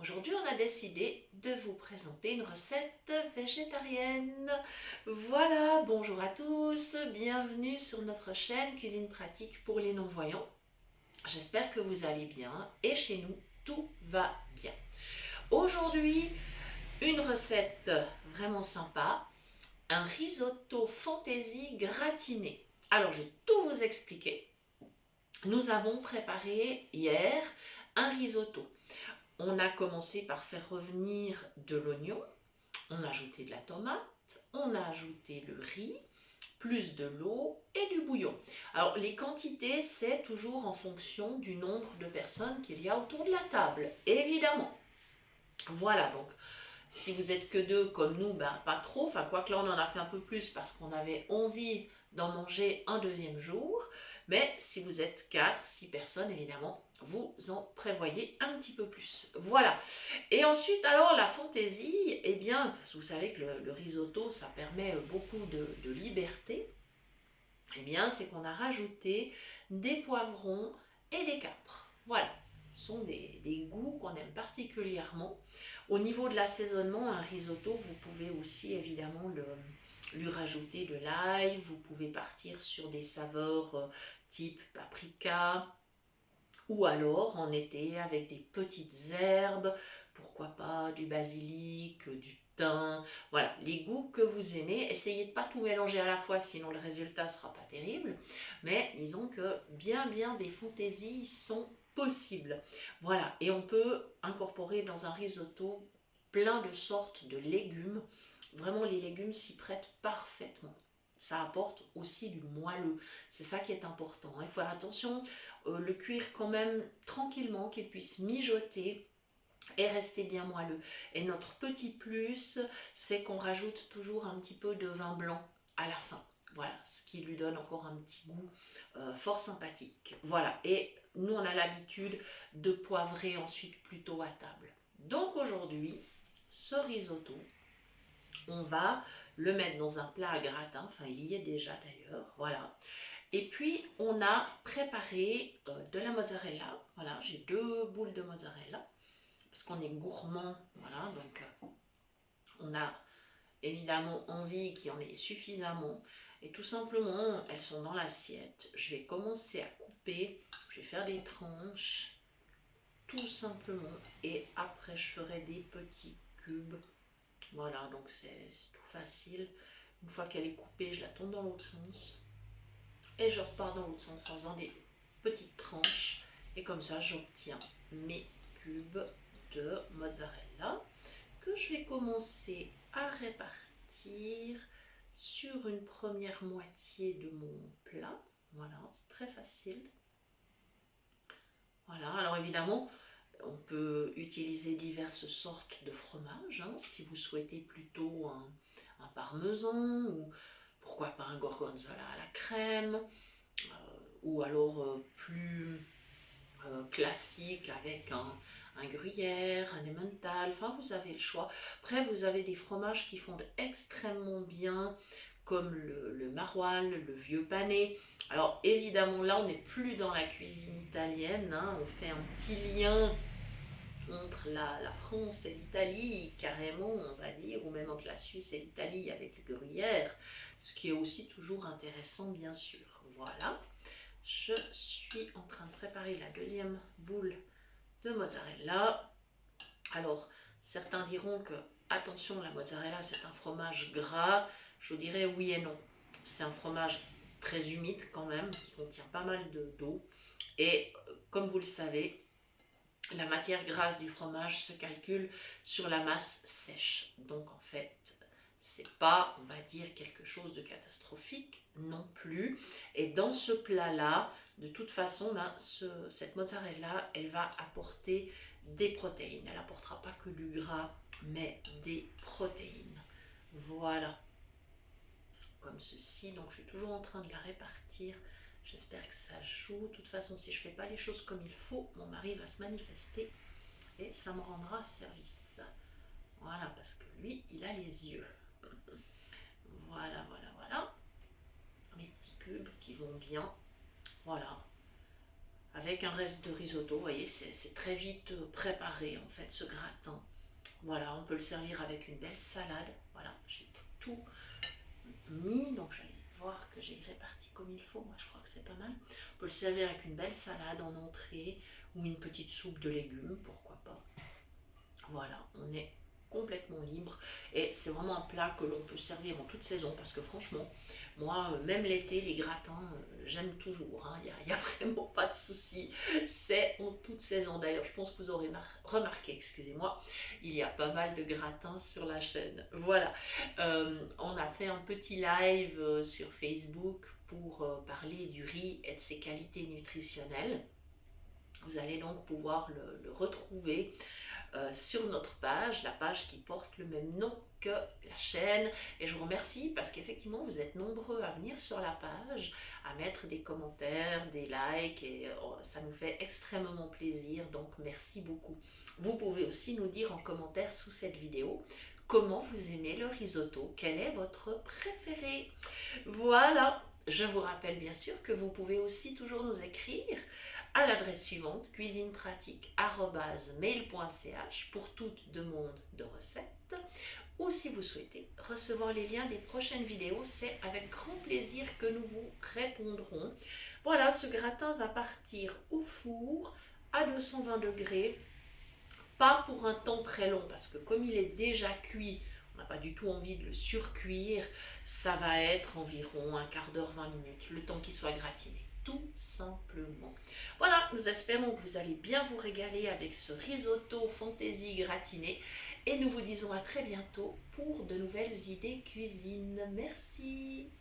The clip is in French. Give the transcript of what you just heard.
Aujourd'hui, on a décidé de vous présenter une recette végétarienne. Voilà, bonjour à tous, bienvenue sur notre chaîne Cuisine pratique pour les non-voyants. J'espère que vous allez bien et chez nous, tout va bien. Aujourd'hui, une recette vraiment sympa, un risotto fantaisie gratiné. Alors, je vais tout vous expliquer. Nous avons préparé hier un risotto. On a commencé par faire revenir de l'oignon, on a ajouté de la tomate, on a ajouté le riz, plus de l'eau et du bouillon. Alors les quantités, c'est toujours en fonction du nombre de personnes qu'il y a autour de la table, évidemment. Voilà, donc si vous êtes que deux comme nous, ben pas trop, enfin quoique là on en a fait un peu plus parce qu'on avait envie d'en manger un deuxième jour, mais si vous êtes 4, 6 personnes évidemment, vous en prévoyez un petit peu plus. Voilà. Et ensuite alors la fantaisie, eh bien vous savez que le risotto ça permet beaucoup de liberté, eh bien c'est qu'on a rajouté des poivrons et des capres. Voilà. Ce sont des goûts qu'on aime particulièrement. Au niveau de l'assaisonnement, un risotto, vous pouvez aussi évidemment lui rajouter de l'ail, vous pouvez partir sur des saveurs type paprika, ou alors en été avec des petites herbes, pourquoi pas du basilic, du thym, voilà, les goûts que vous aimez. Essayez de pas tout mélanger à la fois, sinon le résultat sera pas terrible. Mais disons que bien des fantaisies sont possibles. Voilà, et on peut incorporer dans un risotto plein de sortes de légumes. Vraiment, les légumes s'y prêtent parfaitement. Ça apporte aussi du moelleux. C'est ça qui est important. Il faut faire attention, le cuire quand même tranquillement, qu'il puisse mijoter et rester bien moelleux. Et notre petit plus, c'est qu'on rajoute toujours un petit peu de vin blanc à la fin. Voilà, ce qui lui donne encore un petit goût fort sympathique. Voilà, et nous on a l'habitude de poivrer ensuite plutôt à table. Donc aujourd'hui, ce risotto, on va le mettre dans un plat à gratin, enfin il y est déjà d'ailleurs, voilà. Et puis on a préparé de la mozzarella, voilà, j'ai 2 boules de mozzarella, parce qu'on est gourmand, voilà, donc on a évidemment envie qu'il y en ait suffisamment, et tout simplement, elles sont dans l'assiette, je vais commencer à couper, je vais faire des tranches, tout simplement, et après je ferai des petits cubes. Voilà, donc c'est tout facile. Une fois qu'elle est coupée, je la tourne dans l'autre sens. Et je repars dans l'autre sens en faisant des petites tranches. Et comme ça, j'obtiens mes cubes de mozzarella que je vais commencer à répartir sur une première moitié de mon plat. Voilà, c'est très facile. Voilà, alors évidemment, on peut utiliser diverses sortes de fromages, hein, si vous souhaitez plutôt un parmesan ou pourquoi pas un gorgonzola à la crème, ou alors plus classique avec un gruyère, un emmental, enfin vous avez le choix. Après vous avez des fromages qui fondent extrêmement bien comme le maroilles, le vieux pané. Alors évidemment là on n'est plus dans la cuisine italienne, hein, on fait un petit lien entre la France et l'Italie, carrément, on va dire, ou même entre la Suisse et l'Italie avec le gruyère, ce qui est aussi toujours intéressant, bien sûr. Voilà, je suis en train de préparer la deuxième boule de mozzarella. Alors, certains diront que, attention, la mozzarella, c'est un fromage gras. Je dirais oui et non. C'est un fromage très humide quand même, qui contient pas mal d'eau. Et comme vous le savez, la matière grasse du fromage se calcule sur la masse sèche. Donc en fait, c'est pas, on va dire, quelque chose de catastrophique non plus. Et dans ce plat-là, de toute façon, ben, cette mozzarella, elle va apporter des protéines. Elle n'apportera pas que du gras, mais des protéines. Voilà, comme ceci. Donc je suis toujours en train de la répartir. J'espère que ça joue. De toute façon, si je ne fais pas les choses comme il faut, mon mari va se manifester et ça me rendra service. Voilà, parce que lui, il a les yeux. Voilà. Mes petits cubes qui vont bien. Voilà. avec un reste de risotto. Vous voyez, c'est très vite préparé en fait ce gratin. Voilà, on peut le servir avec une belle salade. Voilà, j'ai tout mis, donc j'allais voir que j'ai réparti comme il faut. Moi, je crois que c'est pas mal. On peut le servir avec une belle salade en entrée ou une petite soupe de légumes, pourquoi pas. Voilà, on est complètement libre et c'est vraiment un plat que l'on peut servir en toute saison parce que franchement, moi, même l'été, les gratins, j'aime toujours, hein. Il n'y a, vraiment pas de souci, c'est en toute saison. D'ailleurs, je pense que vous aurez remarqué, excusez-moi, il y a pas mal de gratins sur la chaîne. Voilà, on a fait un petit live sur Facebook pour parler du riz et de ses qualités nutritionnelles. Vous allez donc pouvoir le retrouver sur notre page, la page qui porte le même nom que la chaîne. Et je vous remercie parce qu'effectivement, vous êtes nombreux à venir sur la page, à mettre des commentaires, des likes, et ça nous fait extrêmement plaisir. Donc, merci beaucoup. Vous pouvez aussi nous dire en commentaire sous cette vidéo comment vous aimez le risotto, quel est votre préféré. Voilà. Je vous rappelle bien sûr que vous pouvez aussi toujours nous écrire à l'adresse suivante, cuisinepratique@mail.ch pour toute demande de recettes, ou si vous souhaitez recevoir les liens des prochaines vidéos, c'est avec grand plaisir que nous vous répondrons. Voilà, ce gratin va partir au four à 220 degrés, pas pour un temps très long, parce que comme il est déjà cuit, on n'a pas du tout envie de le surcuire, ça va être environ un quart d'heure, 20 minutes, le temps qu'il soit gratiné. Tout simplement. Voilà, nous espérons que vous allez bien vous régaler avec ce risotto fantaisie gratiné et nous vous disons à très bientôt pour de nouvelles idées cuisine. Merci.